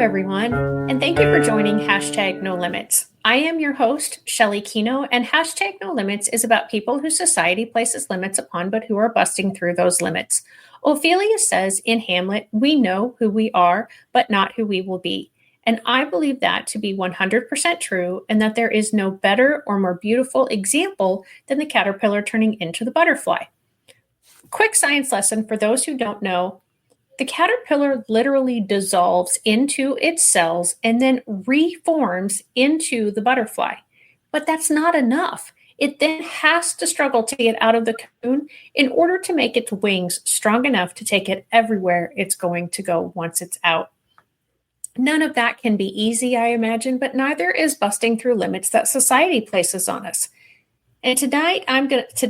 everyone, and thank you for joining Hashtag No Limits. I am your host, Shelly Kino, and Hashtag No Limits is about people who society places limits upon, but who are busting through those limits. Ophelia says in Hamlet, "We know who we are, but not who we will be." And I believe that to be 100% true, and that there is no better or more beautiful example than the caterpillar turning into the butterfly. Quick science lesson for those who don't know. The caterpillar literally dissolves into its cells and then reforms into the butterfly. But that's not enough. It then has to struggle to get out of the cocoon in order to make its wings strong enough to take it everywhere it's going to go once it's out. None of that can be easy, I imagine, but neither is busting through limits that society places on us. And today, I'm going to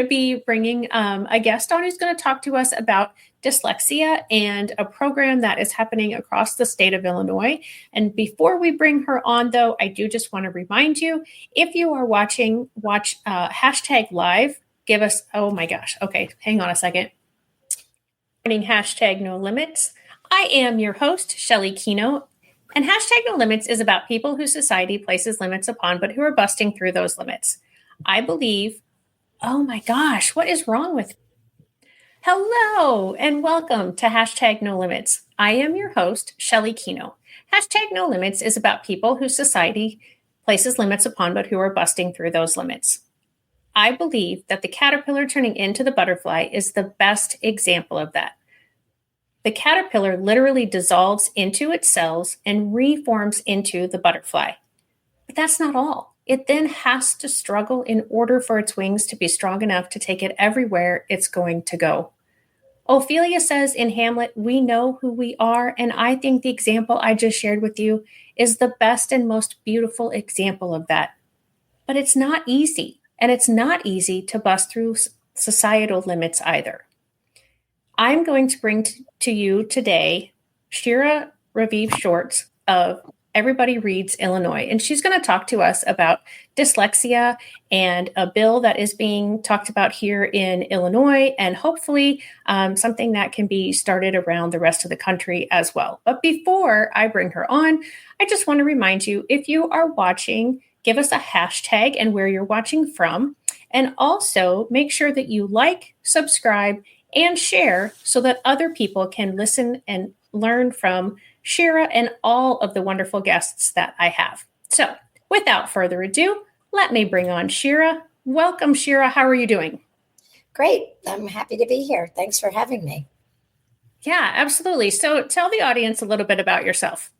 be bringing a guest on who's going to talk to us about dyslexia and a program that is happening across the state of Illinois. And before we bring her on, though, I do just want to remind you, if you are watch hashtag live, give us, oh my gosh, okay, hang on a second. Hashtag No Limits. I am your host, Shelly Kino. And Hashtag No Limits is about people who society places limits upon, but who are busting through those limits. I believe, oh my gosh, what is wrong with me? Hello, and welcome to Hashtag No Limits. I am your host, Shelly Kino. Hashtag No Limits is about people who society places limits upon, but who are busting through those limits. I believe that the caterpillar turning into the butterfly is the best example of that. The caterpillar literally dissolves into its cells and reforms into the butterfly. But that's not all. It then has to struggle in order for its wings to be strong enough to take it everywhere it's going to go. Ophelia says in Hamlet, "We know who we are," and I think the example I just shared with you is the best and most beautiful example of that. But it's not easy, and it's not easy to bust through societal limits either. I'm going to bring to you today Shira Ravi Shorts of Everybody Reads Illinois, and she's going to talk to us about dyslexia and a bill that is being talked about here in Illinois, and hopefully something that can be started around the rest of the country as well. But before I bring her on, I just want to remind you, if you are watching, give us a hashtag and where you're watching from, and also make sure that you like, subscribe, and share so that other people can listen and learn from Shira and all of the wonderful guests that I have. So without further ado, let me bring on Shira. Welcome, Shira. How are you doing? Great. I'm happy to be here. Thanks for having me. Yeah, absolutely. So tell the audience a little bit about yourself.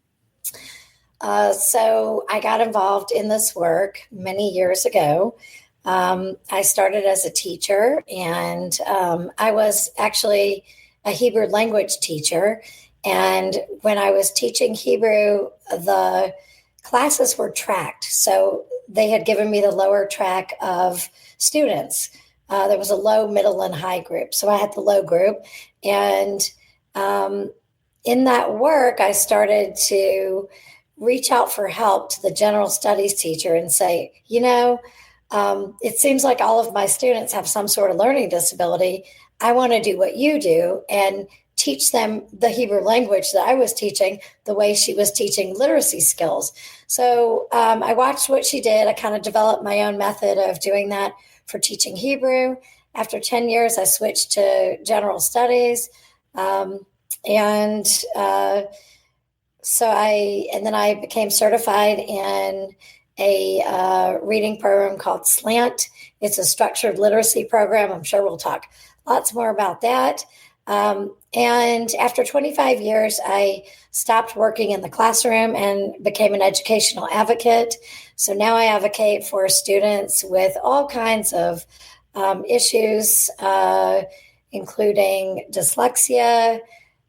So I got involved in this work many years ago. I started as a teacher, and I was actually a Hebrew language teacher. And when I was teaching Hebrew, the classes were tracked. So they had given me the lower track of students. There was a low, middle, and high group. So I had the low group. And in that work, I started to reach out for help to the general studies teacher and say, it seems like all of my students have some sort of learning disability. I want to do what you do and teach them the Hebrew language that I was teaching the way she was teaching literacy skills. So I watched what she did. I kind of developed my own method of doing that for teaching Hebrew. After 10 years, I switched to general studies. And then I became certified in a reading program called SLANT. It's a structured literacy program. I'm sure we'll talk lots more about that. And after 25 years, I stopped working in the classroom and became an educational advocate. So now I advocate for students with all kinds of issues, including dyslexia,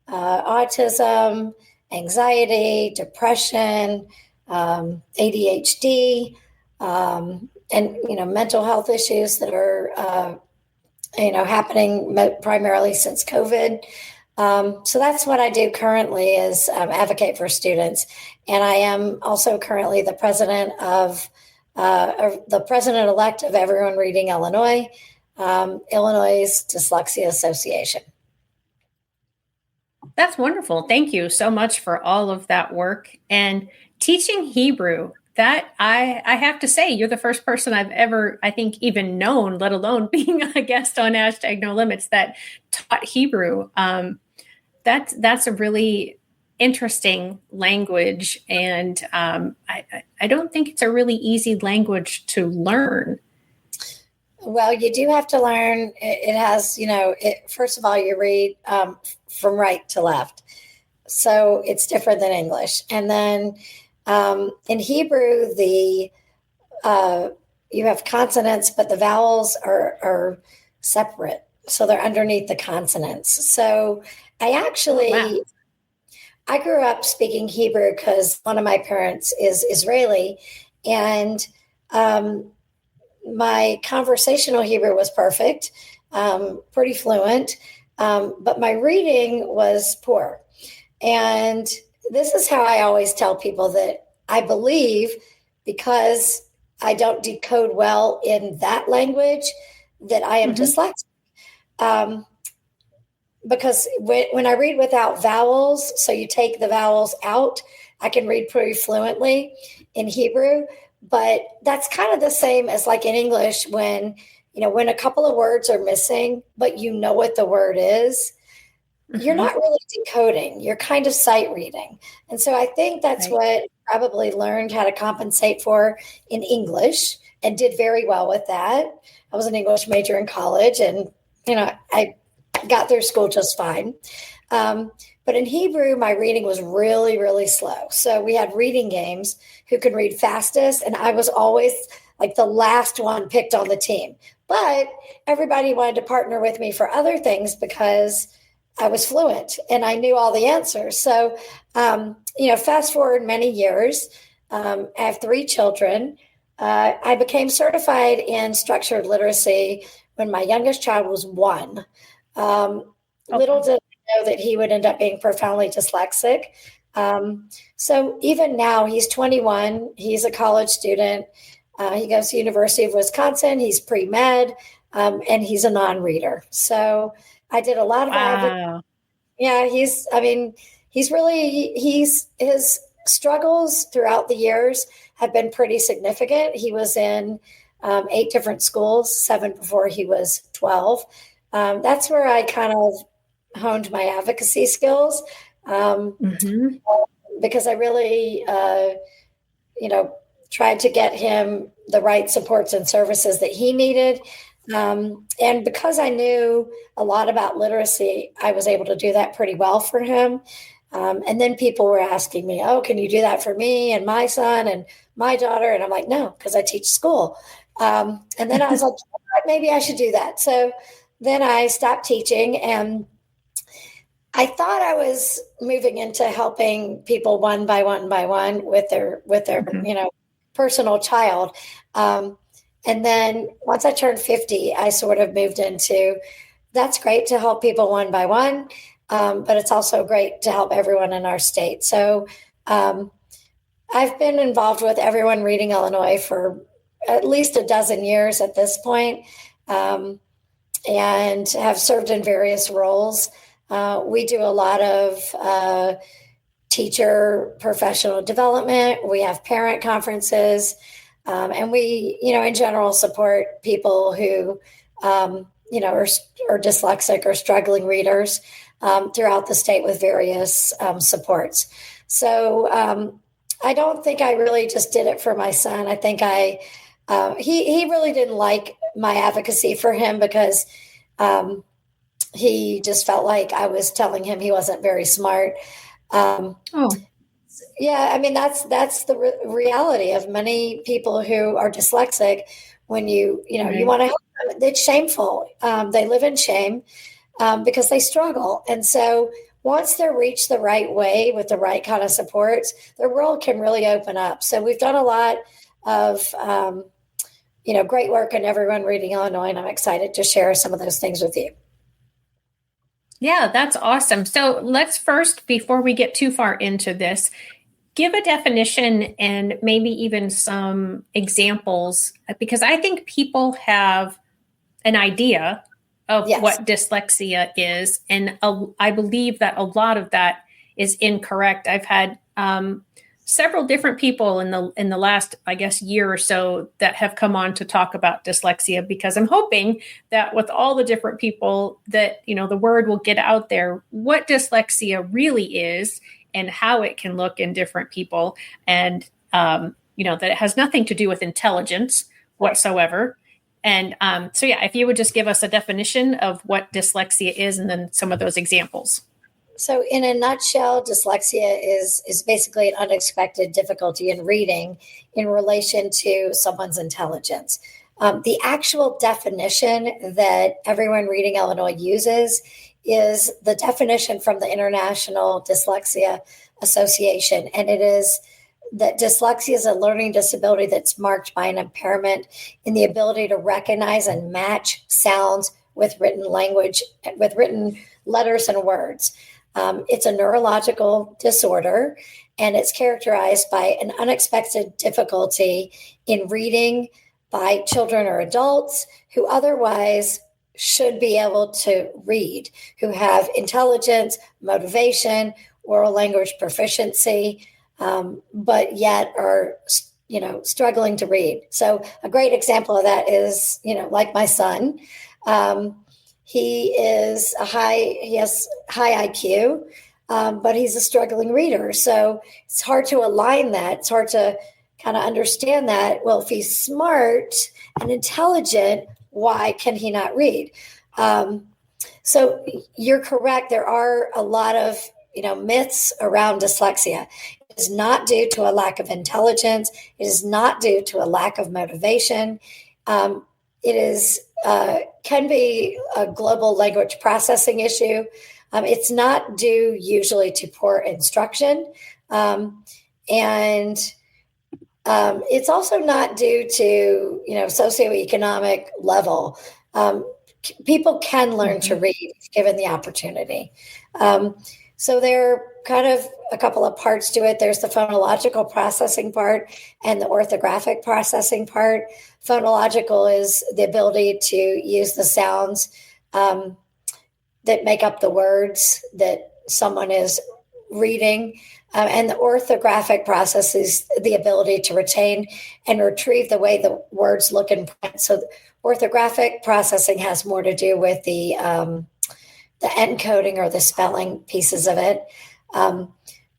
autism, anxiety, depression, ADHD, and mental health issues that are happening primarily since COVID. So that's what I do currently is advocate for students, and I am also currently the president elect of Everyone Reading Illinois, Illinois Dyslexia Association. That's wonderful. Thank you so much for all of that work and teaching Hebrew. That I have to say, you're the first person I've ever, I think, even known, let alone being a guest on Hashtag No Limits, that taught Hebrew. That's a really interesting language, and I don't think it's a really easy language to learn. Well, you do have to learn. It has, first of all, you read from right to left. So it's different than English. And then in Hebrew, you have consonants, but the vowels are separate. So they're underneath the consonants. So I grew up speaking Hebrew because one of my parents is Israeli, and my conversational Hebrew was perfect, pretty fluent, but my reading was poor. And this is how I always tell people that I believe, because I don't decode well in that language, that I am dyslexic. Because when I read without vowels, so you take the vowels out, I can read pretty fluently in Hebrew. But that's kind of the same as like in English when a couple of words are missing, but you know what the word is, you're not really decoding. You're kind of sight reading. And so I think that's what I probably learned how to compensate for in English and did very well with that. I was an English major in college, and, I got through school just fine. But in Hebrew, my reading was really, really slow. So we had reading games, who could read fastest, and I was always like the last one picked on the team. But everybody wanted to partner with me for other things because I was fluent and I knew all the answers. So, fast forward many years, I have 3 children. I became certified in structured literacy when my youngest child was 1. Little did I know that he would end up being profoundly dyslexic. So even now, he's 21. He's a college student. He goes to University of Wisconsin. He's pre-med, and he's a non-reader. So I did a lot of advocacy. Yeah, his struggles throughout the years have been pretty significant. He was in 8 different schools, 7 before he was 12. That's where I kind of honed my advocacy skills, because I really, tried to get him the right supports and services that he needed. And because I knew a lot about literacy, I was able to do that pretty well for him. And then people were asking me, oh, can you do that for me and my son and my daughter? And I'm like, no, because I teach school. And then I was like, maybe I should do that. So then I stopped teaching, and I thought I was moving into helping people one by one with their personal child. And then once I turned 50, I sort of moved into, that's great to help people one by one, but it's also great to help everyone in our state. So I've been involved with Everyone Reading Illinois for at least a dozen years at this point, and have served in various roles. We do a lot of teacher professional development. We have parent conferences, and we, in general, support people who, are dyslexic or struggling readers throughout the state with various supports. So I don't think I really just did it for my son. I think he really didn't like my advocacy for him because he just felt like I was telling him he wasn't very smart. Yeah, I mean, that's the reality of many people who are dyslexic. When you want to help them, it's shameful. They live in shame because they struggle. And so once they're reached the right way with the right kind of supports, their world can really open up. So we've done a lot of, great work in Everyone Reading Illinois, and I'm excited to share some of those things with you. Yeah, that's awesome. So let's first, before we get too far into this, give a definition and maybe even some examples, because I think people have an idea of Yes. what dyslexia is. And I believe that a lot of that is incorrect. I've had several different people in the last, I guess, year or so that have come on to talk about dyslexia, because I'm hoping that with all the different people that, the word will get out there what dyslexia really is and how it can look in different people. And, that it has nothing to do with intelligence whatsoever. And so, yeah, if you would just give us a definition of what dyslexia is and then some of those examples. So in a nutshell, dyslexia is basically an unexpected difficulty in reading in relation to someone's intelligence. The actual definition that everyone reading Illinois uses is the definition from the International Dyslexia Association, and it is that dyslexia is a learning disability that's marked by an impairment in the ability to recognize and match sounds with written language, with written letters and words. It's a neurological disorder, and it's characterized by an unexpected difficulty in reading by children or adults who otherwise should be able to read, who have intelligence, motivation, oral language proficiency, but yet are, struggling to read. So a great example of that is, like my son. He has high IQ, but he's a struggling reader. So it's hard to align that. It's hard to kind of understand that. Well, if he's smart and intelligent, why can he not read? So you're correct. There are a lot of, myths around dyslexia. It is not due to a lack of intelligence. It is not due to a lack of motivation. It is can be a global language processing issue. It's not due usually to poor instruction. And it's also not due to, socioeconomic level. People can learn to read if given the opportunity. So there are kind of a couple of parts to it. There's the phonological processing part and the orthographic processing part. Phonological is the ability to use the sounds that make up the words that someone is reading. And the orthographic process is the ability to retain and retrieve the way the words look in print. So orthographic processing has more to do with the encoding or the spelling pieces of it.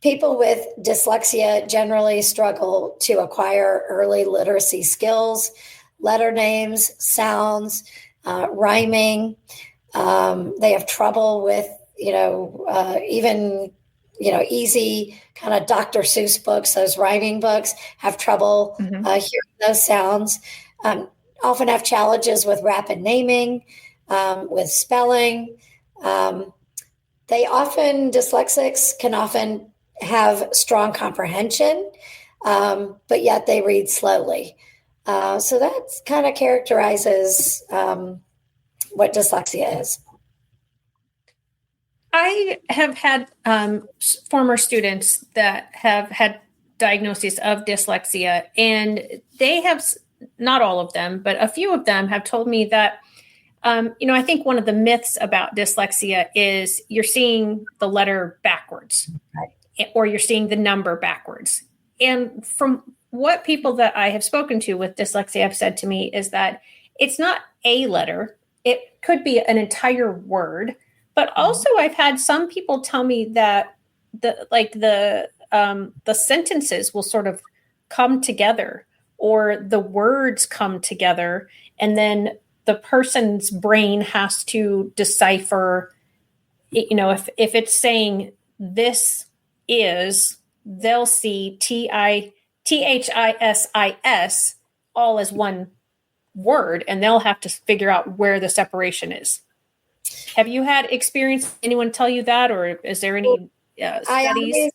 People with dyslexia generally struggle to acquire early literacy skills, letter names, sounds, rhyming. They have trouble with, even, easy kind of Dr. Seuss books, those rhyming books, have trouble hearing those sounds. Often have challenges with rapid naming, with spelling. Dyslexics can often have strong comprehension, but yet they read slowly. So that kind of characterizes what dyslexia is. I have had former students that have had diagnoses of dyslexia, and they have, not all of them, but a few of them have told me that I think one of the myths about dyslexia is you're seeing the letter backwards, right, or you're seeing the number backwards. And from what people that I have spoken to with dyslexia have said to me is that it's not a letter. It could be an entire word. But also I've had some people tell me that the sentences will sort of come together, or the words come together, and then the person's brain has to decipher, if it's saying this is, they'll see THISIS all as one word, and they'll have to figure out where the separation is. Have you had experience, anyone tell you that, or is there any studies?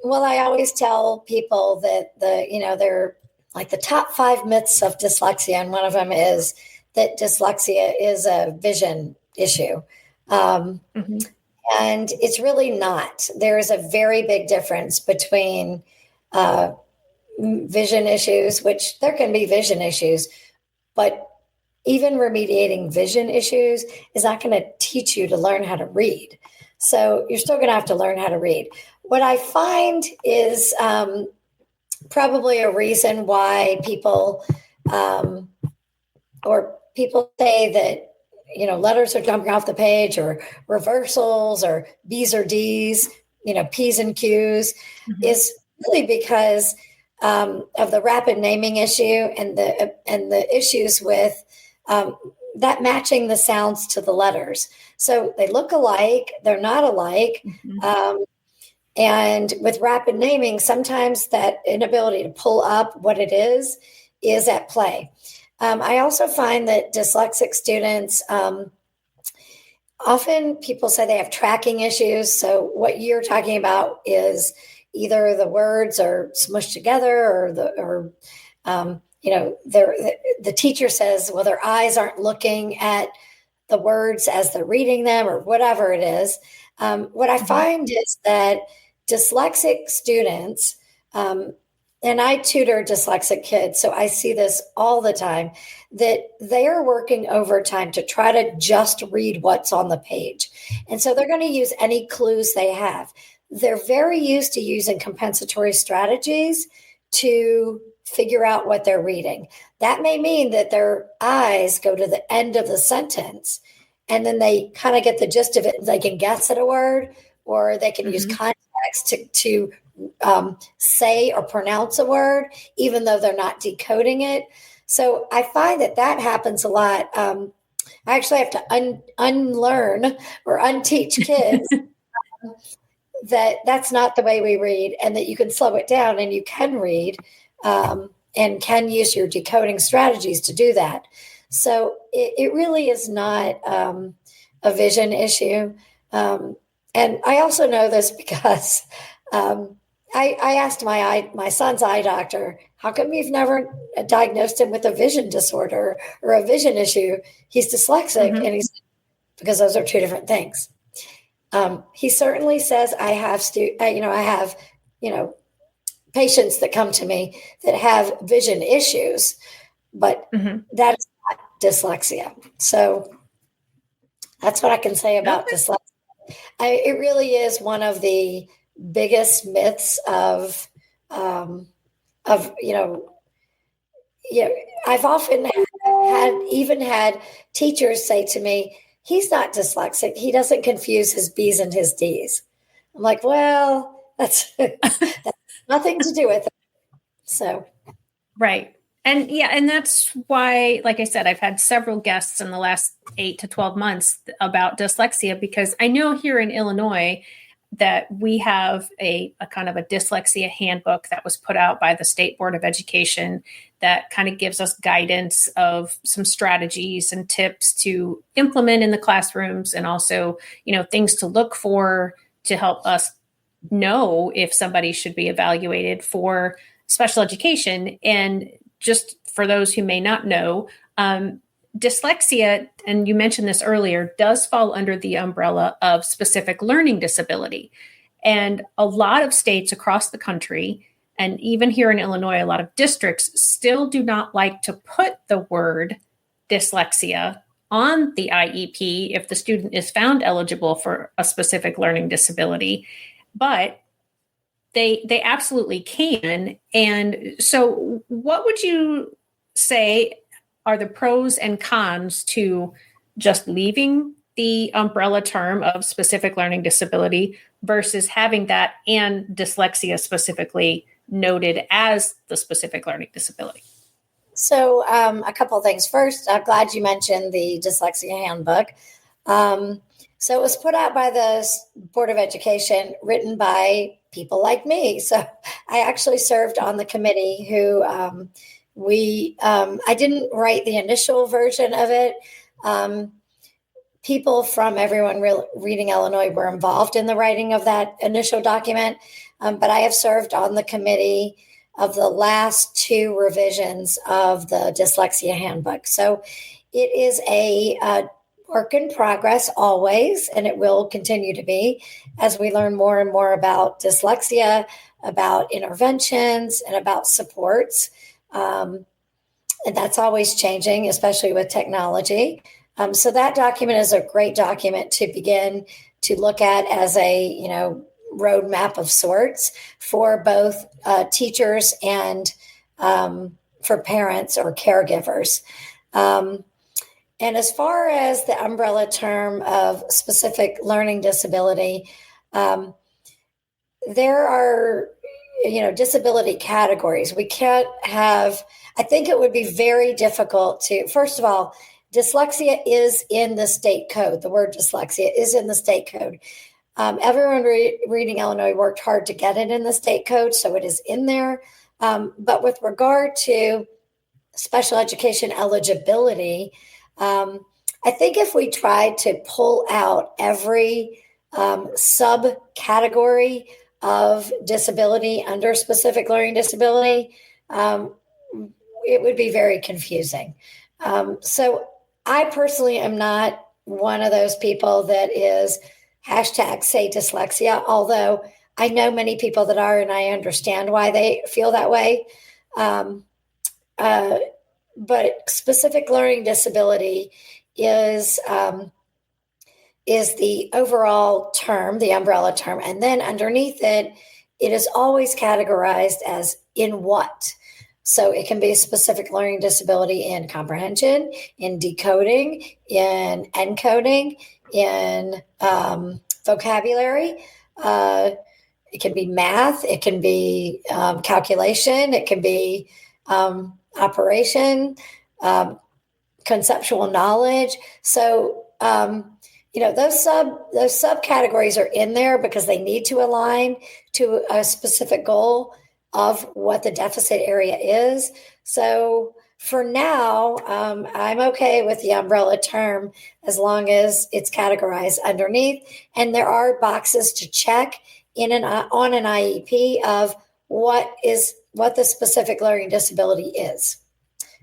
I always tell people that they're like the top 5 myths of dyslexia, and one of them is that dyslexia is a vision issue. And it's really not. There is a very big difference between vision issues, which there can be vision issues, but even remediating vision issues is not going to teach you to learn how to read. So you're still going to have to learn how to read. What I find is probably a reason why people say that, letters are jumping off the page, or reversals, or B's or D's, P's and Q's, is really because of the rapid naming issue and the issues with that matching the sounds to the letters. So they look alike, they're not alike. And with rapid naming, sometimes that inability to pull up what it is at play. I also find that dyslexic students, often people say they have tracking issues. So what you're talking about is either the words are smushed together, or the teacher says, well, their eyes aren't looking at the words as they're reading them, or whatever it is. What I find is that dyslexic students, and I tutor dyslexic kids, so I see this all the time, that they are working overtime to try to just read what's on the page. And so they're going to use any clues they have. They're very used to using compensatory strategies to figure out what they're reading. That may mean that their eyes go to the end of the sentence, and then they kind of get the gist of it. They can guess at a word, or they can use context to say or pronounce a word, even though they're not decoding it. So I find that happens a lot. I actually have to unlearn or unteach kids that's not the way we read, and that you can slow it down and you can read and can use your decoding strategies to do that. So it really is not a vision issue. And I also know this because I asked my son's eye doctor, how come you've never diagnosed him with a vision disorder or a vision issue? He's dyslexic. And he said, because those are two different things. He certainly says I have patients that come to me that have vision issues, but that is not dyslexia. So that's what I can say about dyslexia. It really is one of the biggest myths of I've often had teachers say to me, he's not dyslexic. He doesn't confuse his B's and his D's. I'm like, well, that's nothing to do with it. So. Right. And that's why, like I said, I've had several guests in the last 8 to 12 months about dyslexia, because I know here in Illinois that we have a kind of a dyslexia handbook that was put out by the State Board of Education that kind of gives us guidance of some strategies and tips to implement in the classrooms, and also, things to look for to help us know if somebody should be evaluated for special education. And just for those who may not know, dyslexia, and you mentioned this earlier, does fall under the umbrella of specific learning disability. And a lot of states across the country, and even here in Illinois, a lot of districts still do not like to put the word dyslexia on the IEP if the student is found eligible for a specific learning disability. But they absolutely can. And so what would you say are the pros and cons to just leaving the umbrella term of specific learning disability versus having that and dyslexia specifically noted as the specific learning disability? So a couple of things. First, I'm glad you mentioned the dyslexia handbook. So it was put out by the Board of Education, written by people like me. So I actually served on the committee who I didn't write the initial version of it. People from Everyone Reading Illinois were involved in the writing of that initial document. But I have served on the committee of the last 2 revisions of the dyslexia handbook. So it is a work in progress always, and it will continue to be as we learn more and more about dyslexia, about interventions, and about supports. and that's always changing, especially with technology. So that document is a great document to begin to look at as a roadmap of sorts for both teachers and for parents or caregivers. And as far as the umbrella term of specific learning disability, there are, disability categories. We can't have, I think it would be very difficult to, first of all, dyslexia is in the state code. The word dyslexia is in the state code. Everyone reading Illinois worked hard to get it in the state code, so it is in there. But with regard to special education eligibility, I think if we tried to pull out every subcategory of disability under specific learning disability, it would be very confusing. So I personally am not one of those people that is #say dyslexia, although I know many people that are, and I understand why they feel that way. But specific learning disability is the overall term, the umbrella term. And then underneath it, it is always categorized as in what. So it can be a specific learning disability in comprehension, in decoding, in encoding, in vocabulary. It can be math. It can be calculation. It can be operation, conceptual knowledge. So, those subcategories are in there because they need to align to a specific goal of what the deficit area is. So for now, I'm okay with the umbrella term as long as it's categorized underneath. And there are boxes to check on an IEP of what the specific learning disability is.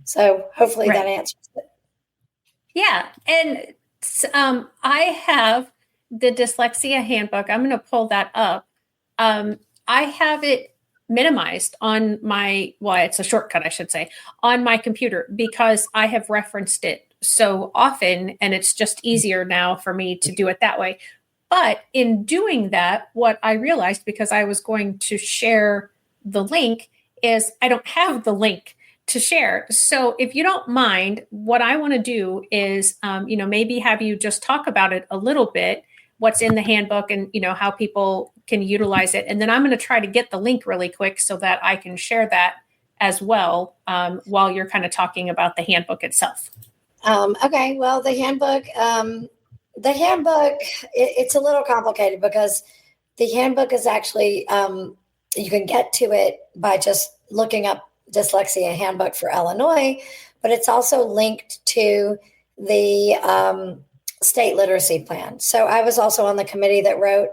So hopefully that answers it. Yeah. And I have the dyslexia handbook. I'm going to pull that up. I have it minimized on it's a shortcut, I should say, on my computer because I have referenced it so often and it's just easier now for me to do it that way. But in doing that, what I realized, because I was going to share the link, is I don't have the link to share. So if you don't mind, what I want to do is, maybe have you just talk about it a little bit, what's in the handbook and, how people can utilize it. And then I'm going to try to get the link really quick so that I can share that as well while you're kind of talking about the handbook itself. Okay. Well, the handbook, it's a little complicated because the handbook is actually, you can get to it by just looking up Dyslexia Handbook for Illinois, but it's also linked to the state literacy plan. So I was also on the committee that wrote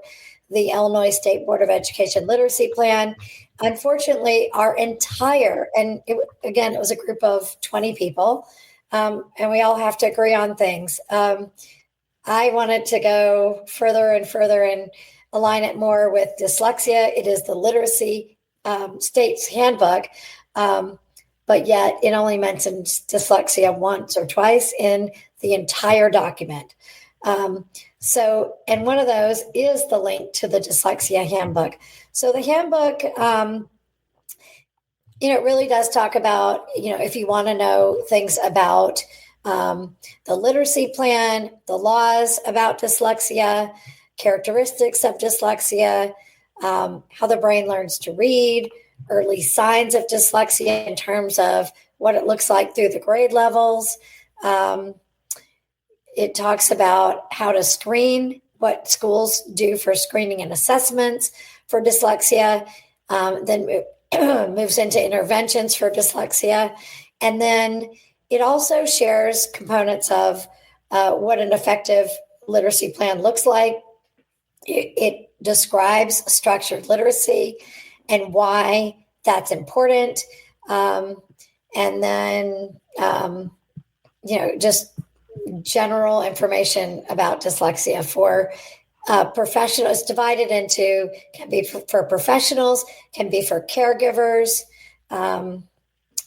the Illinois State Board of Education literacy plan. Unfortunately, our entire, and it was a group of 20 people, and we all have to agree on things. I wanted to go further and further and align it more with dyslexia. It is the literacy state's handbook, but yet it only mentions dyslexia once or twice in the entire document. And one of those is the link to the dyslexia handbook. So the handbook, it really does talk about, if you want to know things about the literacy plan, the laws about dyslexia, characteristics of dyslexia, how the brain learns to read, early signs of dyslexia in terms of what it looks like through the grade levels. It talks about how to screen, what schools do for screening and assessments for dyslexia, then it moves into interventions for dyslexia. And then it also shares components of what an effective literacy plan looks like. It describes structured literacy and why that's important. And then, just general information about dyslexia for professionals. Divided can be for professionals, can be for caregivers,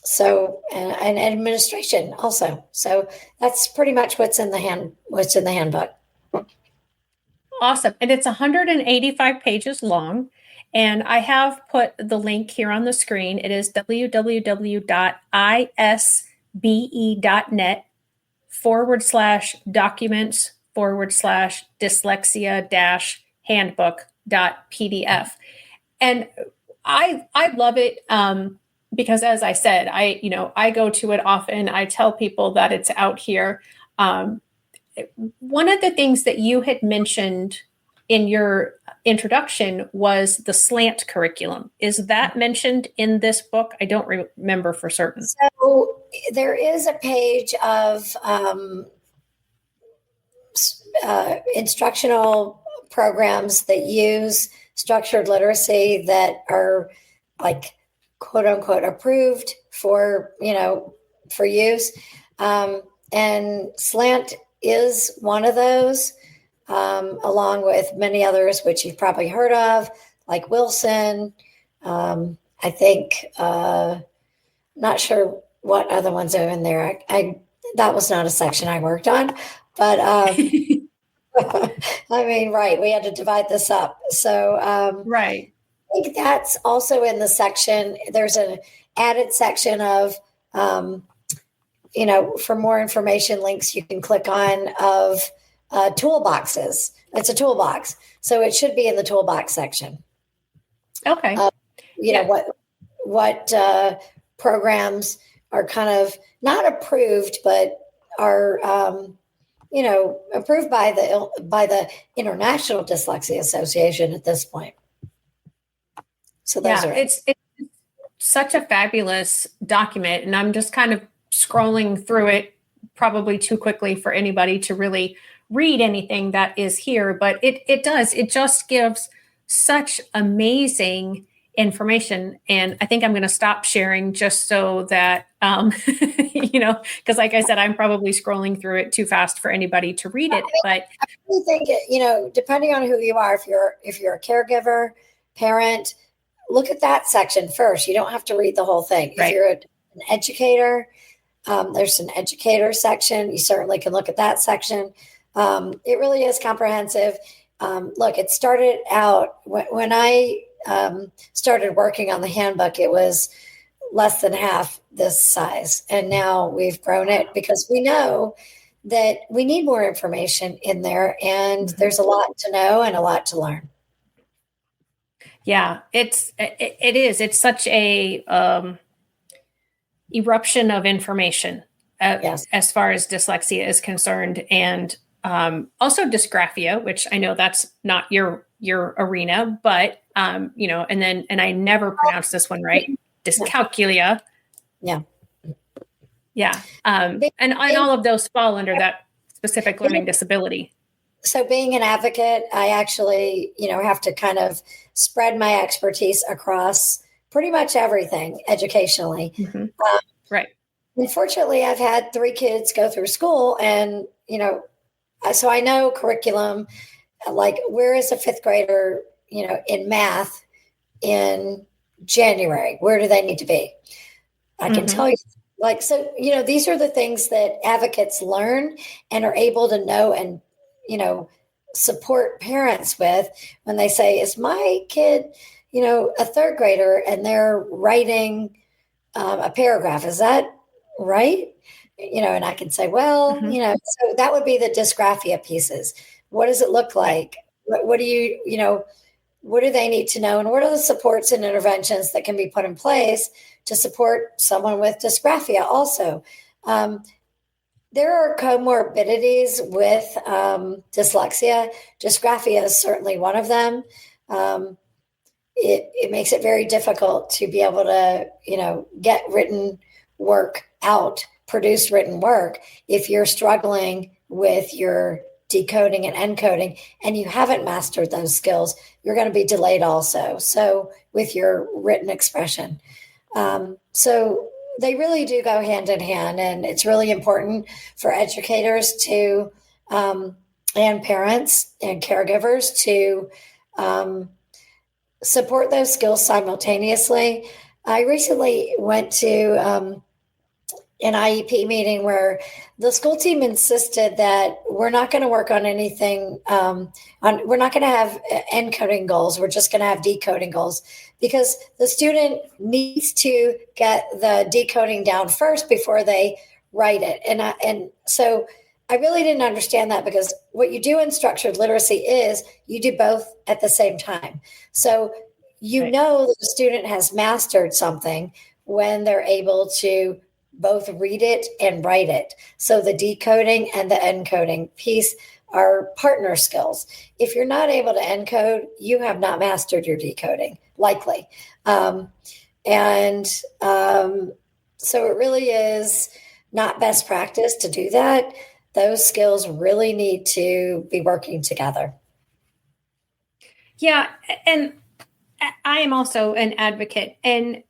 So, and administration also. So that's pretty much what's in the handbook. Awesome. And it's 185 pages long. And I have put the link here on the screen. It is www.isbE.net/documents/dyslexia-handbook.pdf. And I love it because, as I said, I go to it often. I tell people that it's out here. One of the things that you had mentioned in your introduction was the slant curriculum. Is that mentioned in this book? I don't remember for certain. So there is a page of instructional programs that use structured literacy that are like quote unquote approved for use. And slant is one of those, along with many others, which you've probably heard of, like Wilson. I think, not sure what other ones are in there. That was not a section I worked on, but I mean, right. We had to divide this up. So, right. I think that's also in the section. There's an added section of, for more information links you can click on of toolboxes. It's a toolbox. So it should be in the toolbox section. Okay. What programs are kind of not approved, but are, approved by the International Dyslexia Association at this point. So those are it's such a fabulous document, and I'm just kind of scrolling through it probably too quickly for anybody to really read anything that is here, but it just gives such amazing information. And I think I'm going to stop sharing just so that, because like I said, I'm probably scrolling through it too fast for anybody to read it. But I really think, depending on who you are, if you're a caregiver, parent, look at that section first. You don't have to read the whole thing. Right. If you're an educator, there's an educator section. You certainly can look at that section. It really is comprehensive. Look, it started out when I started working on the handbook, it was less than half this size. And now we've grown it because we know that we need more information in there, and there's a lot to know and a lot to learn. Yeah, it is. It's such a eruption of information Yes. as far as dyslexia is concerned, and also dysgraphia, which I know that's not your arena, but and I never pronounced this one right. Dyscalculia. Yeah. Yeah. And all of those fall under that specific learning disability. So being an advocate, I actually, have to kind of spread my expertise across pretty much everything educationally. Mm-hmm. Right. Unfortunately, I've had 3 kids go through school, and, so I know curriculum, like where is a 5th grader, in math in January? Where do they need to be? I can tell you, these are the things that advocates learn and are able to know and, support parents with when they say, is my kid, a 3rd grader and they're writing a paragraph? Is that right? And I can say, well, so that would be the dysgraphia pieces. What does it look like? What do what do they need to know? And what are the supports and interventions that can be put in place to support someone with dysgraphia also? There are comorbidities with dyslexia. Dysgraphia is certainly one of them. It makes it very difficult to be able to, get written work out, produce written work, if you're struggling with your decoding and encoding and you haven't mastered those skills. You're going to be delayed also. So with your written expression. So they really do go hand in hand, and it's really important for educators to, and parents and caregivers to support those skills simultaneously. I recently went to an IEP meeting where the school team insisted that we're not going to work on anything. We're not going to have encoding goals. We're just going to have decoding goals because the student needs to get the decoding down first before they write it. And so I really didn't understand that, because what you do in structured literacy is you do both at the same time. So you know that the student has mastered something when they're able to both read it and write it. So the decoding and the encoding piece are partner skills. If you're not able to encode, you have not mastered your decoding, likely. So it really is not best practice to do that. Those skills really need to be working together. Yeah, and I am also an advocate. And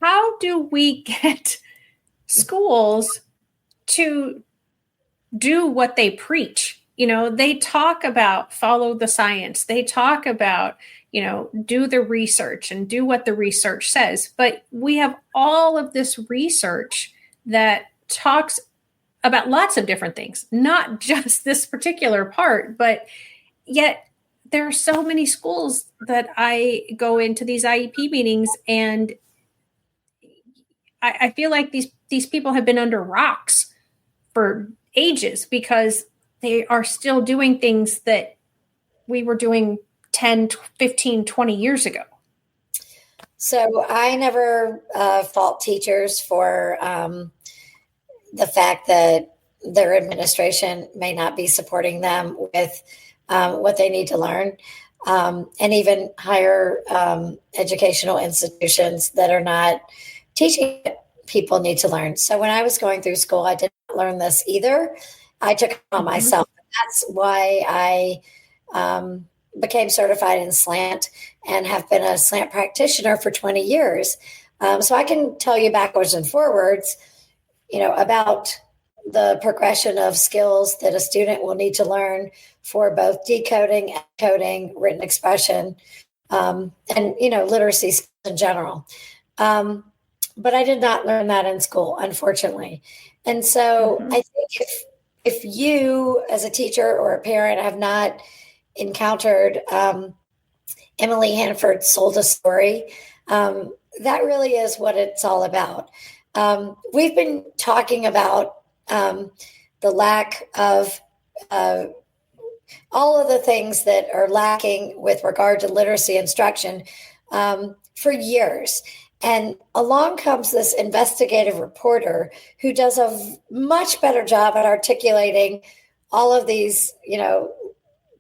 how do we get schools to do what they preach? They talk about follow the science. They talk about, do the research and do what the research says. But we have all of this research that talks about lots of different things, not just this particular part, but yet there are so many schools that I go into these IEP meetings, and I feel like these people have been under rocks for ages because they are still doing things that we were doing 10, 15, 20 years ago. So I never fault teachers for the fact that their administration may not be supporting them with what they need to learn, and even higher educational institutions that are not teaching what people need to learn. So when I was going through school, I did not learn this either. I took it on myself. That's why I became certified in slant and have been a slant practitioner for 20 years. So I can tell you backwards and forwards, about the progression of skills that a student will need to learn for both decoding, encoding, written expression, and, literacy skills in general. But I did not learn that in school, unfortunately. And so I think if you, as a teacher or a parent, have not encountered Emily Hanford's Sold a Story, that really is what it's all about. We've been talking about the lack of all of the things that are lacking with regard to literacy instruction for years. And along comes this investigative reporter who does a much better job at articulating all of these,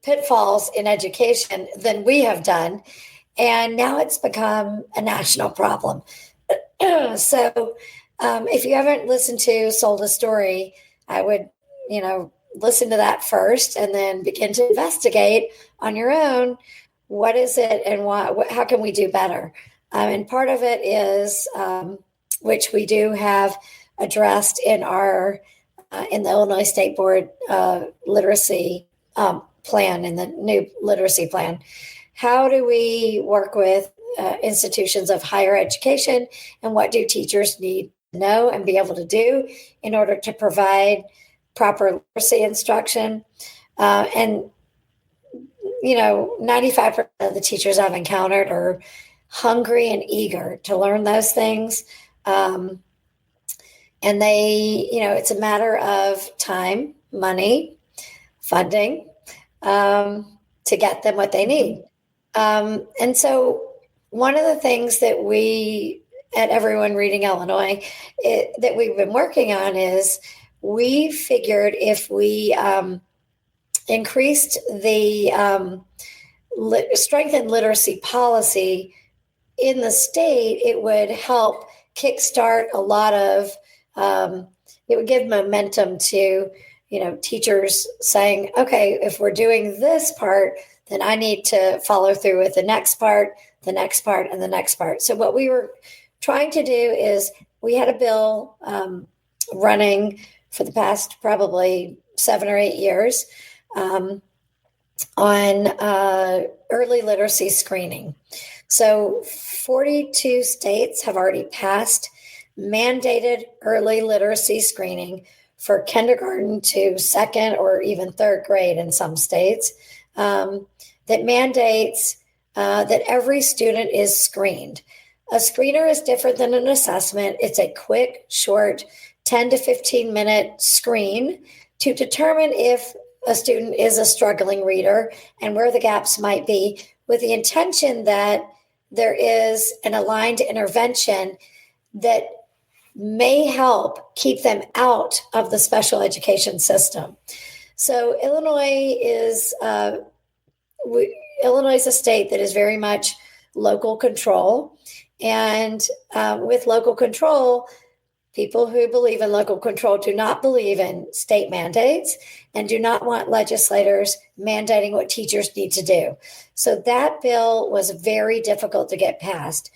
pitfalls in education than we have done. And now it's become a national problem. So if you haven't listened to Sold a Story, I would, listen to that first and then begin to investigate on your own. What is it and how can we do better? And part of it is, which we do have addressed in in the Illinois State Board literacy plan, in the new literacy plan. How do we work with institutions of higher education, and what do teachers need to know and be able to do in order to provide proper literacy instruction? And 95% of the teachers I've encountered are hungry and eager to learn those things. And they, it's a matter of time, money, funding to get them what they need. And so one of the things that we at Everyone Reading Illinois that we've been working on is we figured if we increased the strengthened literacy policy in the state, it would help kickstart a lot of, it would give momentum to, teachers saying, okay, if we're doing this part, then I need to follow through with the next part, the next part, and the next part. So what we were trying to do is we had a bill running for the past probably 7 or 8 years on early literacy screening. So 42 states have already passed mandated early literacy screening for kindergarten to second or even third grade in some states, that mandates that every student is screened. A screener is different than an assessment. It's a quick, short, 10 to 15 minute screen to determine if a student is a struggling reader and where the gaps might be, with the intention that there is an aligned intervention that may help keep them out of the special education system. So Illinois is a state that is very much local control. And with local control, people who believe in local control do not believe in state mandates and do not want legislators mandating what teachers need to do. So that bill was very difficult to get passed.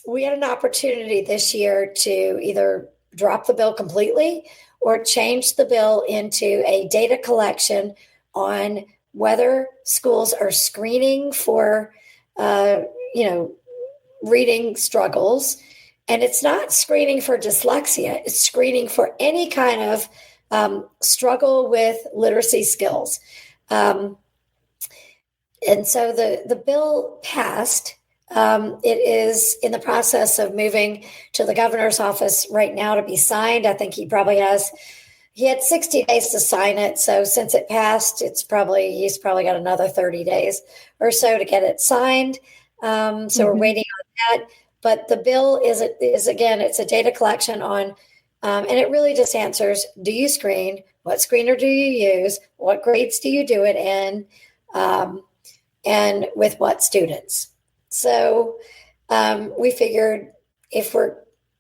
We had an opportunity this year to either drop the bill completely or change the bill into a data collection on whether schools are screening for, reading struggles. And it's not screening for dyslexia, it's screening for any kind of struggle with literacy skills. And so the bill passed. It is in the process of moving to the governor's office right now to be signed. I think he had 60 days to sign it. So since it passed, he's probably got another 30 days or so to get it signed. So we're waiting on that. But the bill is again, it's a data collection on, and it really just answers, do you screen? What screener do you use? What grades do you do it in? And with what students? So we figured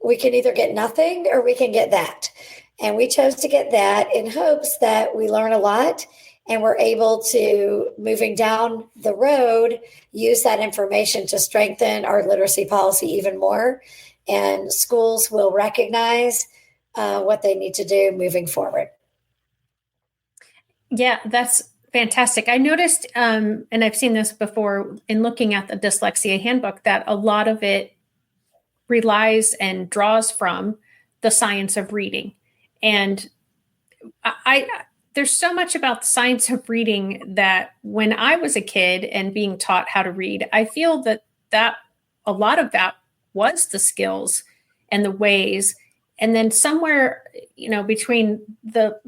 we can either get nothing or we can get that. And we chose to get that in hopes that we learn a lot and we're able to, moving down the road, use that information to strengthen our literacy policy even more. And schools will recognize what they need to do moving forward. Yeah, that's fantastic. I noticed, and I've seen this before in looking at the dyslexia handbook, that a lot of it relies and draws from the science of reading. And there's so much about the science of reading that when I was a kid and being taught how to read, I feel that a lot of that was the skills and the ways. And then somewhere, between the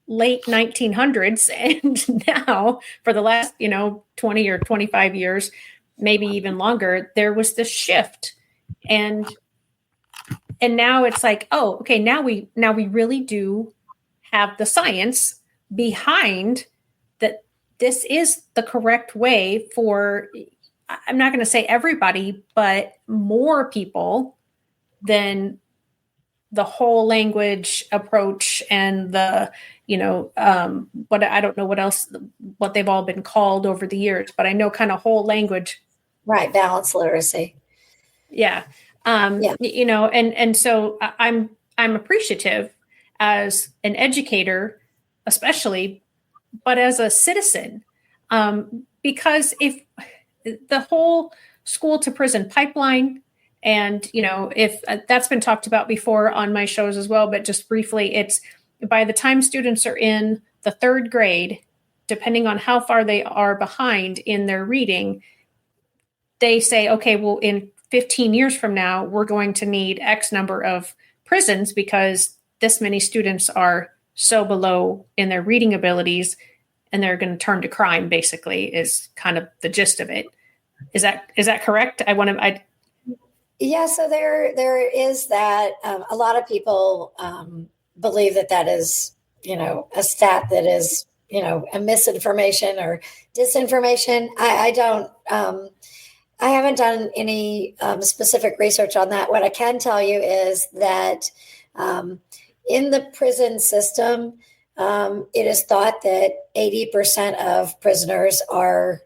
late 1900s and now, for the last, 20 or 25 years, maybe even longer, there was this shift. And now it's like, oh, okay, now we really do have the science behind that this is the correct way for, I'm not going to say everybody, but more people than the whole language approach and the, what I don't know what they've all been called over the years, but I know kind of whole language. Right. Balanced literacy. Yeah. And so I'm appreciative as an educator, especially, but as a citizen, because if the whole school to prison pipeline, and, if that's been talked about before on my shows as well, but just briefly, it's by the time students are in the third grade, depending on how far they are behind in their reading, they say, okay, well, in 15 years from now, we're going to need X number of prisons because this many students are so below in their reading abilities, and they're going to turn to crime, basically, is kind of the gist of it. Is that correct? Yeah, so there is that. A lot of people believe that is, a stat that is, a misinformation or disinformation. I don't. I haven't done any specific research on that. What I can tell you is that in the prison system, it is thought that 80% of prisoners are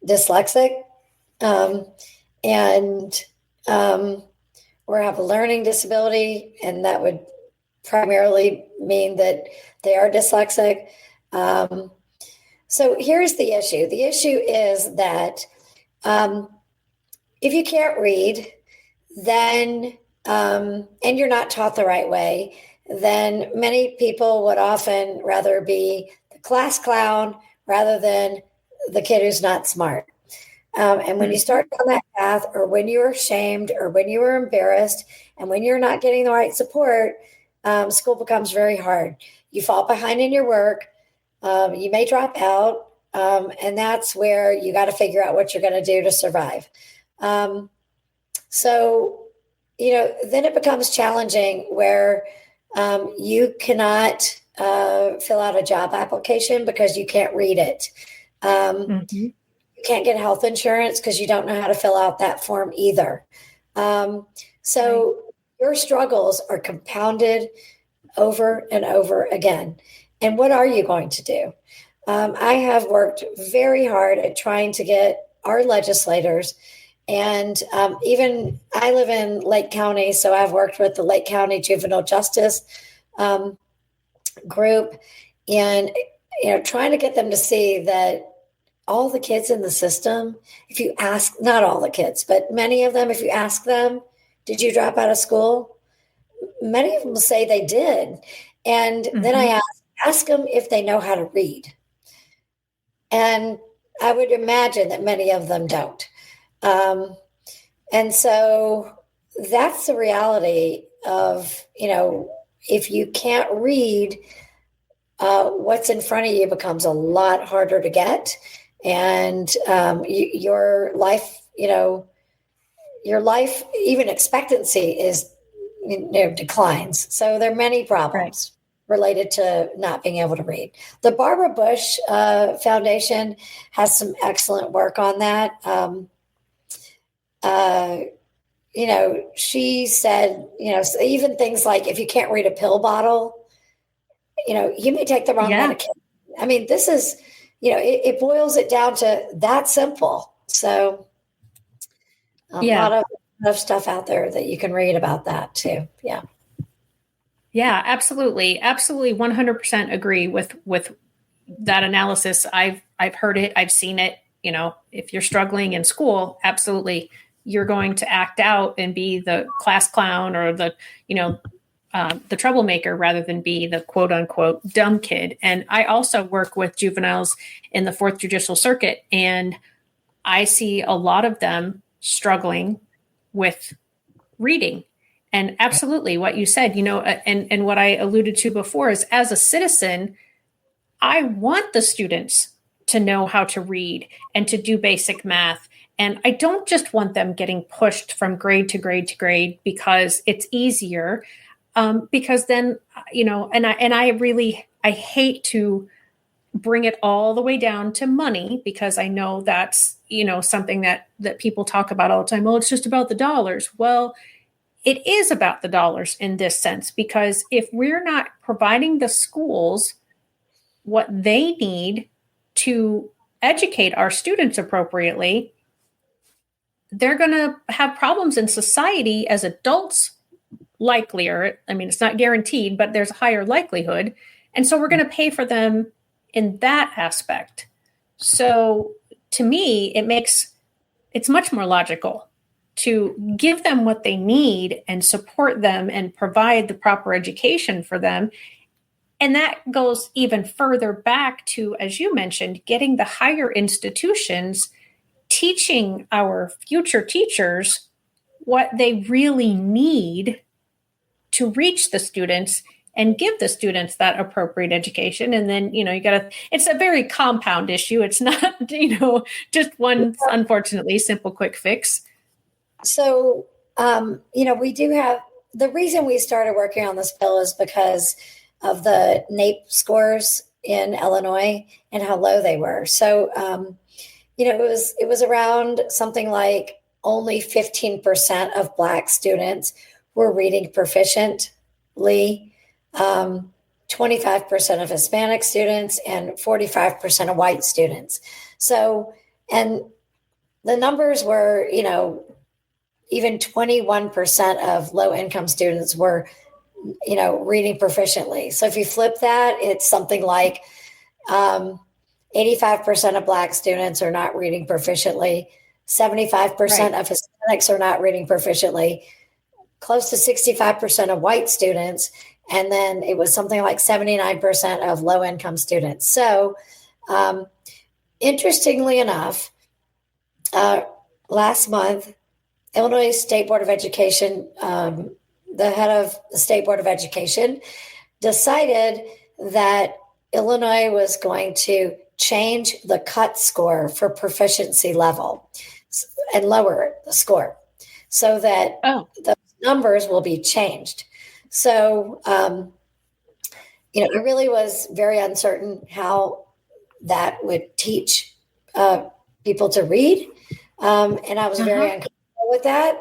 dyslexic. Or have a learning disability, and that would primarily mean that they are dyslexic. So here's the issue. The issue is that if you can't read, then and you're not taught the right way, then many people would often rather be the class clown rather than the kid who's not smart. And when you start on that path, or when you're ashamed, or when you are embarrassed, and when you're not getting the right support, school becomes very hard. You fall behind in your work. You may drop out. And that's where you got to figure out what you're going to do to survive. So, then it becomes challenging where you cannot fill out a job application because you can't read it. You can't get health insurance because you don't know how to fill out that form either. So your struggles are compounded over and over again. And what are you going to do? I have worked very hard at trying to get our legislators, and even I live in Lake County, so I've worked with the Lake County Juvenile Justice group, and trying to get them to see that all the kids in the system, if you ask, not all the kids, but many of them, if you ask them, did you drop out of school? Many of them will say they did. And then I ask them if they know how to read. And I would imagine that many of them don't. And so that's the reality of, if you can't read, what's in front of you becomes a lot harder to get. And your life, your life, even expectancy is, declines. So there are many problems related to not being able to read. The Barbara Bush Foundation has some excellent work on that. She said, even things like if you can't read a pill bottle, you may take the wrong medication. I mean, this is, it boils it down to that simple. So a lot of stuff out there that you can read about that too. Yeah. Yeah, absolutely. Absolutely. 100% agree with that analysis. I've heard it. I've seen it. If you're struggling in school, absolutely, you're going to act out and be the class clown or the troublemaker rather than be the quote unquote dumb kid. And I also work with juveniles in the Fourth Judicial Circuit, and I see a lot of them struggling with reading. And absolutely what you said, and what I alluded to before is, as a citizen, I want the students to know how to read and to do basic math. And I don't just want them getting pushed from grade to grade to grade because it's easier. Because then, I hate to bring it all the way down to money, because I know that's, something that people talk about all the time. Oh, it's just about the dollars. Well, it is about the dollars in this sense, because if we're not providing the schools what they need to educate our students appropriately, they're going to have problems in society as adults, likelier. I mean, it's not guaranteed, but there's a higher likelihood. And so we're going to pay for them in that aspect. So to me, it's much more logical to give them what they need and support them and provide the proper education for them. And that goes even further back to, as you mentioned, getting the higher institutions teaching our future teachers what they really need to reach the students and give the students that appropriate education. And then, it's a very compound issue. It's not, just one, unfortunately, simple, quick fix. So, we do have, the reason we started working on this bill is because of the NAEP scores in Illinois and how low they were. So, it was around something like only 15% of Black students were reading proficiently, 25% of Hispanic students, and 45% of white students. So, and the numbers were, even 21% of low-income students were, reading proficiently. So if you flip that, it's something like, 85% of Black students are not reading proficiently. 75% of Hispanics are not reading proficiently. Close to 65% of white students. And then it was something like 79% of low-income students. So, interestingly enough, last month, Illinois State Board of Education, the head of the State Board of Education, decided that Illinois was going to change the cut score for proficiency level and lower the score so that the numbers will be changed. So, it really was very uncertain how that would teach people to read. And I was very uncomfortable with that.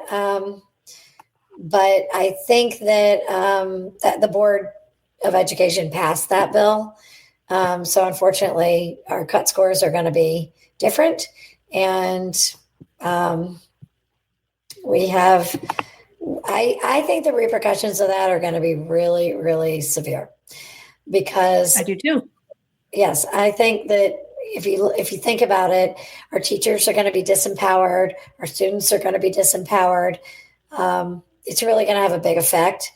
But I think that, that the Board of Education passed that bill. So unfortunately, our cut scores are going to be different. And we have, I think the repercussions of that are going to be really, really severe. Because I do too. Yes, I think that if you think about it, our teachers are going to be disempowered, our students are going to be disempowered. It's really going to have a big effect,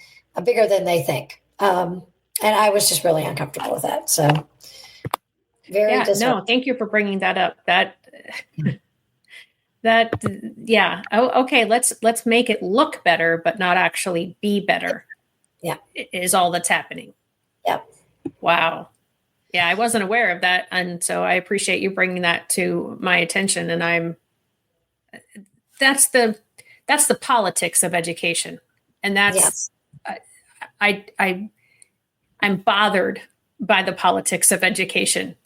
bigger than they think. And I was just really uncomfortable with that. So no, thank you for bringing that up. Okay, let's make it look better, but not actually be better. Yeah, is all that's happening. Yeah. Wow. Yeah, I wasn't aware of that, and so I appreciate you bringing that to my attention. And that's the politics of education, and that's I'm bothered by the politics of education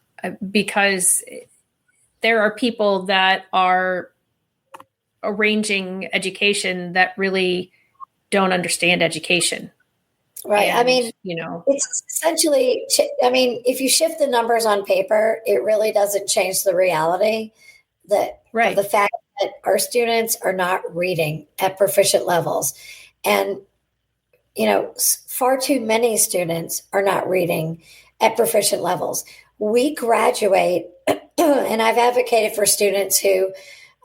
because there are people that are arranging education that really don't understand education. Right. And, I mean, it's essentially, if you shift the numbers on paper, it really doesn't change the reality of the fact that our students are not reading at proficient levels. And, far too many students are not reading at proficient levels. We graduate, and I've advocated for students who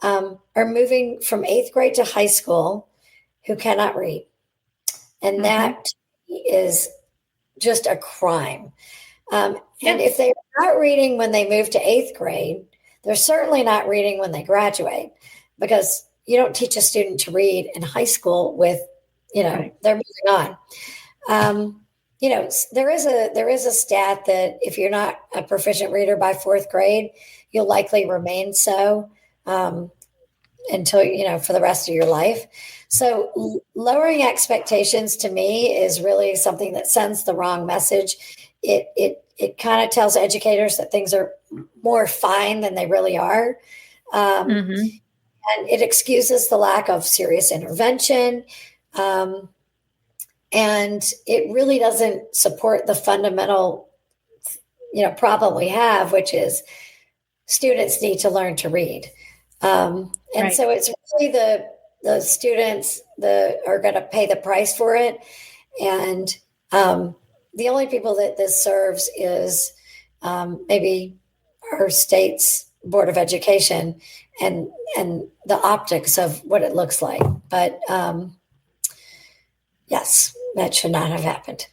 are moving from 8th grade to high school who cannot read. And that is just a crime. And if they're not reading when they move to 8th grade, they're certainly not reading when they graduate, because you don't teach a student to read in high school with, they're moving on. There is a stat that if you're not a proficient reader by 4th grade, you'll likely remain so until, for the rest of your life. So lowering expectations to me is really something that sends the wrong message. It kind of tells educators that things are more fine than they really are. And it excuses the lack of serious intervention. And it really doesn't support the fundamental, problem we have, which is students need to learn to read. So it's really the students that are going to pay the price for it. And the only people that this serves is maybe our state's Board of Education and the optics of what it looks like. But yes, that should not have happened.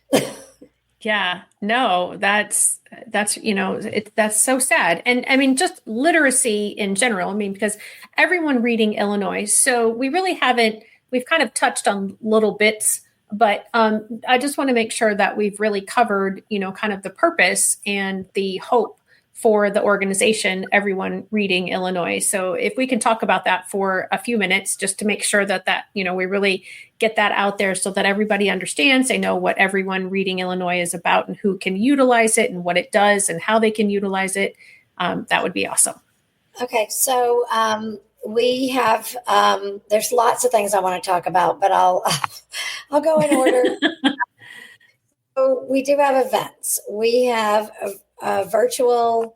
Yeah, no, that's that's so sad. And I mean, just literacy in general, because everyone reading Illinois, so we've kind of touched on little bits, but I just want to make sure that we've really covered, kind of the purpose and the hope for the organization, Everyone Reading Illinois. So if we can talk about that for a few minutes, just to make sure that we really get that out there so that everybody understands, they know what Everyone Reading Illinois is about and who can utilize it and what it does and how they can utilize it. That would be awesome. Okay. So we have, there's lots of things I want to talk about, but I'll go in order. So we do have events. We have a virtual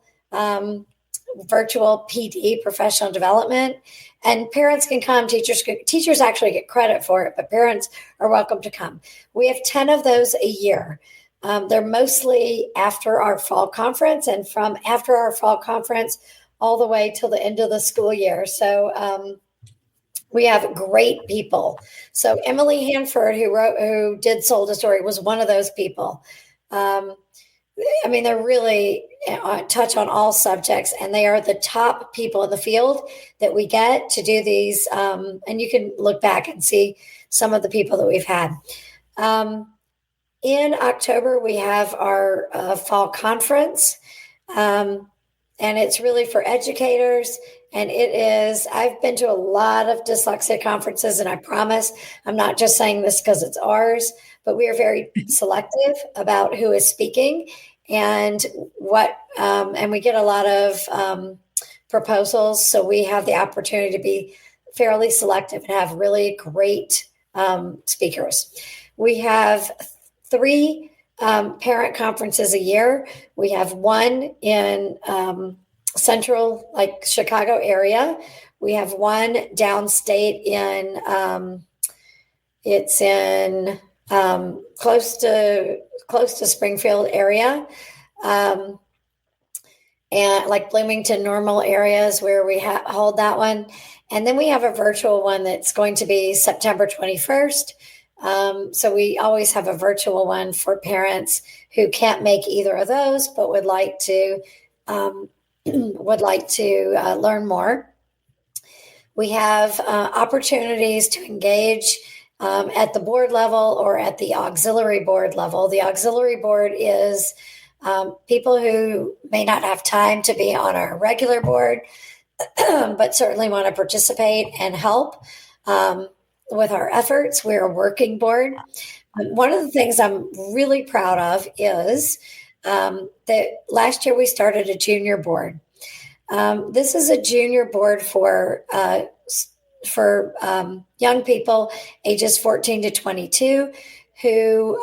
PD, professional development, and parents can come. Teachers actually get credit for it, but parents are welcome to come. We have 10 of those a year. They're mostly after our fall conference, and from after our fall conference all the way till the end of the school year. So we have great people. So Emily Hanford, who did Sold a Story, was one of those people. I mean, they're really touch on all subjects, and they are the top people in the field that we get to do these. And you can look back and see some of the people that we've had. In October, we have our fall conference, and it's really for educators. And it is, I've been to a lot of dyslexia conferences, and I promise I'm not just saying this because it's ours, but we are very selective about who is speaking and and we get a lot of proposals. So we have the opportunity to be fairly selective and have really great speakers. We have 3 parent conferences a year. We have one in central, like Chicago area. We have one downstate it's in close to Springfield area, and like Bloomington, Normal areas where we hold that one. And then we have a virtual one that's going to be September 21st. So we always have a virtual one for parents who can't make either of those, but would like to learn more. We have opportunities to engage at the board level or at the auxiliary board level. The auxiliary board is people who may not have time to be on our regular board, but certainly want to participate and help with our efforts. We're a working board. One of the things I'm really proud of is that last year we started a junior board. This is a junior board for young people ages 14 to 22 who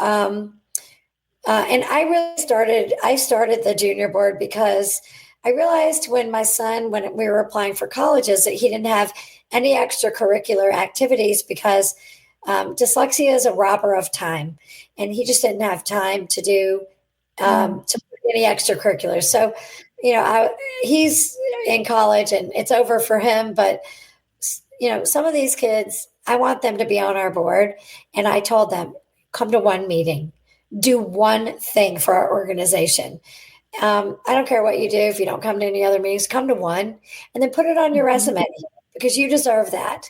and I started the junior board because I realized when we were applying for colleges, that he didn't have any extracurricular activities because dyslexia is a robber of time, and he just didn't have time to do any extracurriculars. So, he's in college and it's over for him, but some of these kids, I want them to be on our board. And I told them, come to one meeting, do one thing for our organization. I don't care what you do. If you don't come to any other meetings, come to one and then put it on your resume, because you deserve that.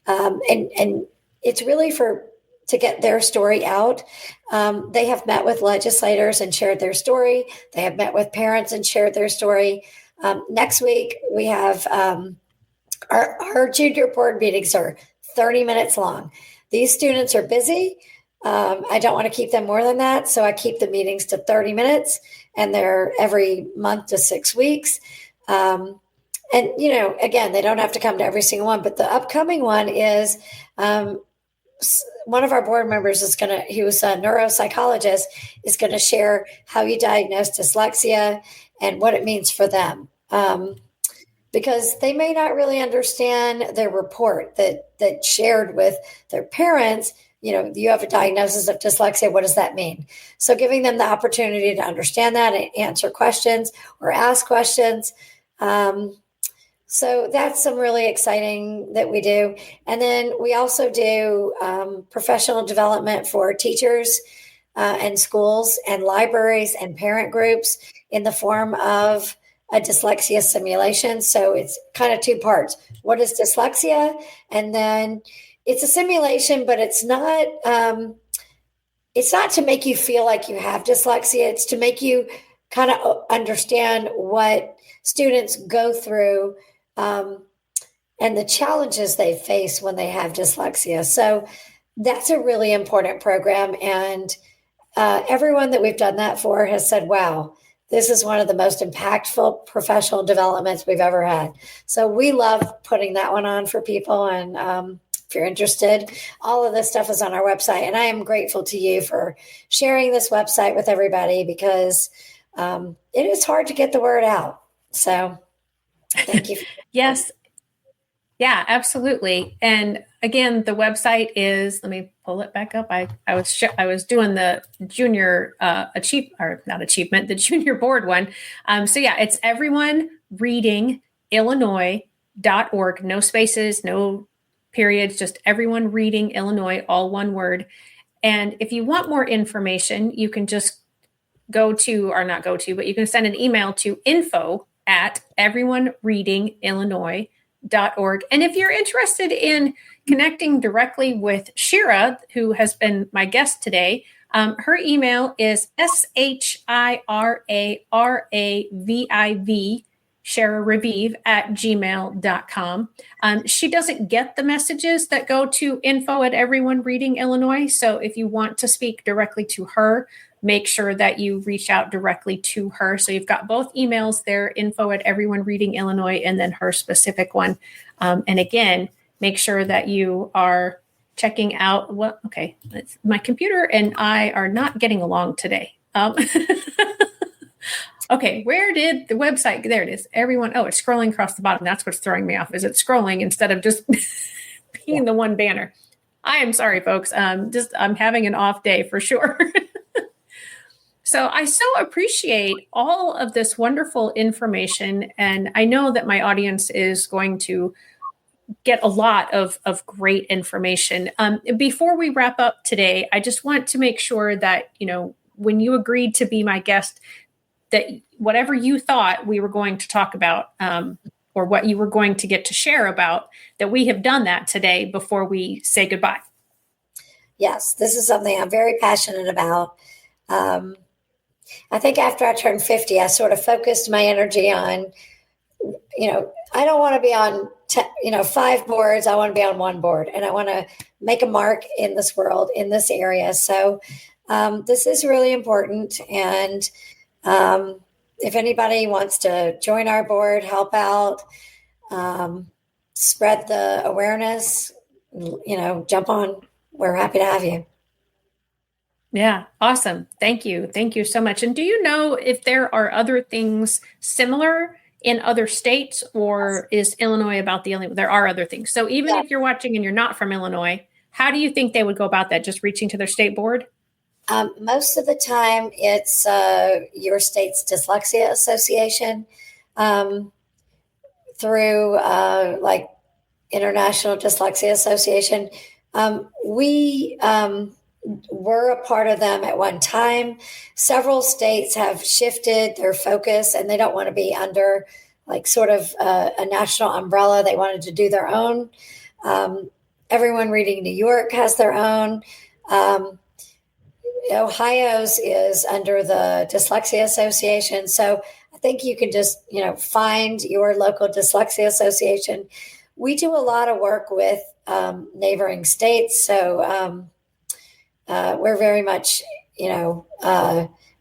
And it's really to get their story out. They have met with legislators and shared their story. They have met with parents and shared their story. Next week, we have our junior board meetings are 30 minutes long. These students are busy. I don't want to keep them more than that. So I keep the meetings to 30 minutes, and they're every month to 6 weeks. And, again, they don't have to come to every single one, but the upcoming one is one of our board members he was a neuropsychologist, is going to share how you diagnose dyslexia and what it means for them. Because they may not really understand their report that shared with their parents. You have a diagnosis of dyslexia. What does that mean? So giving them the opportunity to understand that and answer questions or ask questions. So that's some really exciting that we do. And then we also do professional development for teachers and schools and libraries and parent groups in the form of a dyslexia simulation. So it's kind of 2 parts. What is dyslexia? And then it's a simulation, but it's not to make you feel like you have dyslexia. It's to make you kind of understand what students go through and the challenges they face when they have dyslexia. So that's a really important program. And everyone that we've done that for has said, wow, this is one of the most impactful professional developments we've ever had. So we love putting that one on for people. And if you're interested, all of this stuff is on our website. And I am grateful to you for sharing this website with everybody, because it is hard to get the word out. So thank you. Yes. Yeah, absolutely. And again, the website is, let me pull it back up. I was doing the junior not achievement, the junior board one. So yeah, it's everyonereadingillinois.org. No spaces, no periods, just everyone reading Illinois, all one word. And if you want more information, you can just but you can send an email to info@everyonereadingillinois.org. And if you're interested in connecting directly with Shira, who has been my guest today, her email is SHIRARAVIV, Shira Raviv @gmail.com. She doesn't get the messages that go to info@everyonereadingillinois. So if you want to speak directly to her, make sure that you reach out directly to her. So you've got both emails there, info@everyonereadingillinois, and then her specific one. And again, make sure that you are checking out my computer and I are not getting along today. Okay, where did the website? There it is. It's scrolling across the bottom. That's what's throwing me off. Is it scrolling instead of just being the one banner? I am sorry, folks. I'm having an off day for sure. So I so appreciate all of this wonderful information. And I know that my audience is going to get a lot of great information. Before we wrap up today, I just want to make sure that, when you agreed to be my guest, that whatever you thought we were going to talk about, or what you were going to get to share about, that we have done that today before we say goodbye. Yes, this is something I'm very passionate about. I think after I turned 50, I sort of focused my energy on, I don't want to be on, 5 boards. I want to be on 1 board, and I want to make a mark in this world, in this area. So this is really important. And if anybody wants to join our board, help out, spread the awareness, jump on. We're happy to have you. Yeah, awesome. Thank you. Thank you so much. And do you know if there are other things similar in other states, or is Illinois about the only? There are other things. So even if you're watching and you're not from Illinois, how do you think they would go about that? Just reaching to their state board? Most of the time, it's your state's dyslexia association, through like International Dyslexia Association. We were a part of them at one time. Several states have shifted their focus, and they don't want to be under like sort of a national umbrella. They wanted to do their own. Everyone Reading New York has their own. Ohio's is under the Dyslexia Association. So I think you can just, find your local dyslexia association. We do a lot of work with neighboring states. So we're very much,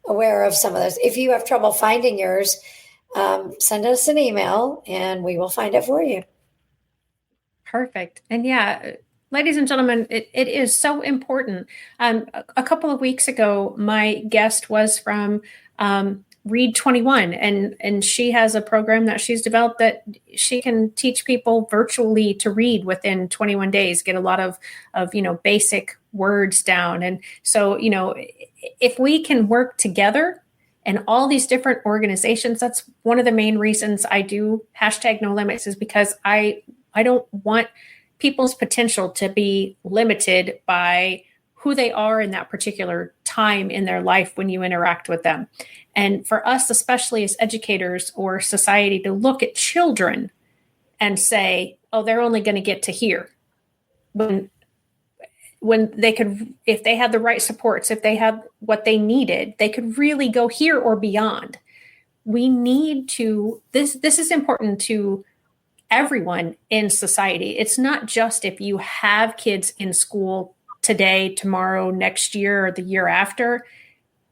aware of some of those. If you have trouble finding yours, send us an email and we will find it for you. Perfect. And yeah, ladies and gentlemen, it is so important. A couple of weeks ago, my guest was from Read 21, and she has a program that she's developed that she can teach people virtually to read within 21 days, get a lot of basic words down. And so, if we can work together and all these different organizations, that's one of the main reasons I do #NoLimits, is because I don't want people's potential to be limited by who they are in that particular time in their life when you interact with them. And for us, especially as educators or society, to look at children and say, oh, they're only going to get to here. When they could, if they had the right supports, if they had what they needed, they could really go here or beyond. We need to, this is important to everyone in society. It's not just if you have kids in school today, tomorrow, next year, or the year after.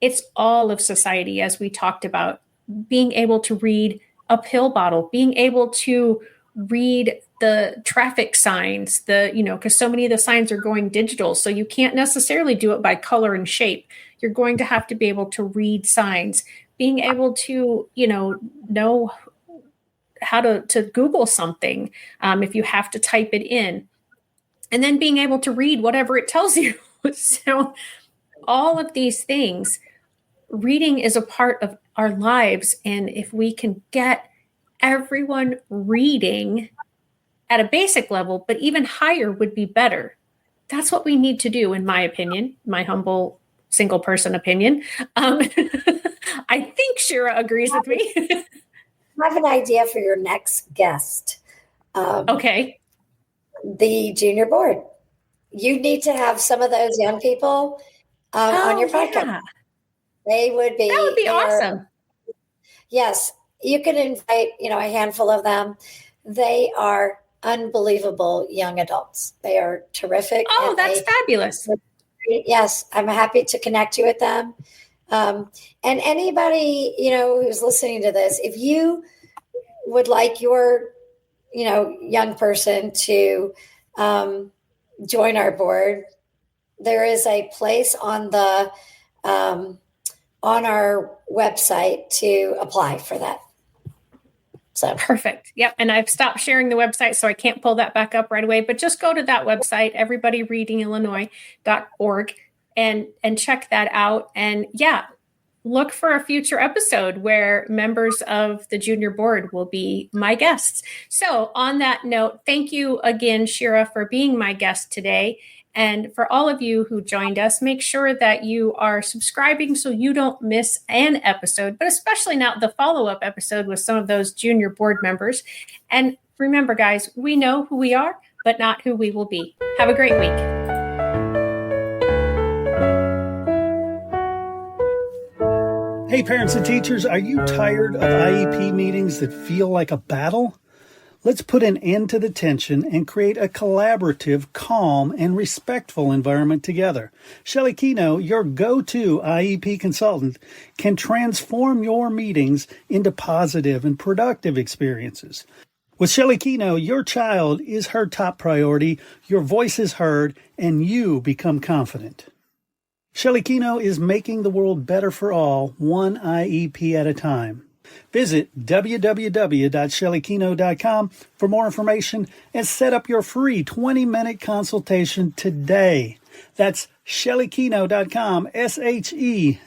It's all of society, as we talked about, being able to read a pill bottle, being able to read the traffic signs, because so many of the signs are going digital. So you can't necessarily do it by color and shape. You're going to have to be able to read signs, being able to, know to Google something if you have to type it in, and then being able to read whatever it tells you. So all of these things, reading is a part of our lives. And if we can get everyone reading at a basic level, but even higher would be better. That's what we need to do, in my opinion, my humble single person opinion. I think Shira agrees with me. I have an idea for your next guest. Okay. The junior board. You need to have some of those young people on your podcast. Yeah. They would be. That would be awesome. Yes. You can invite, a handful of them. They are unbelievable young adults. They are terrific. Oh, that's fabulous. Yes. I'm happy to connect you with them. And anybody, who's listening to this, if you would like your, young person to join our board, there is a place on the on our website to apply for that. So perfect. Yep. And I've stopped sharing the website, so I can't pull that back up right away. But just go to that website, everybodyreadingillinois.org, and check that out. And yeah, look for a future episode where members of the junior board will be my guests. So on that note, thank you again, Shira, for being my guest today. And for all of you who joined us, make sure that you are subscribing so you don't miss an episode, but especially now the follow-up episode with some of those junior board members. And remember, guys, we know who we are, but not who we will be. Have a great week. Hey, parents and teachers, are you tired of IEP meetings that feel like a battle? Let's put an end to the tension and create a collaborative, calm, and respectful environment together. Shelley Kino, your go-to IEP consultant, can transform your meetings into positive and productive experiences. With Shelley Kino, your child is her top priority, your voice is heard, and you become confident. Shelley Kino is making the world better for all, one IEP at a time. Visit www.shelleykino.com for more information and set up your free 20-minute consultation today. That's shelleykino.com, SHELLEYKENOW.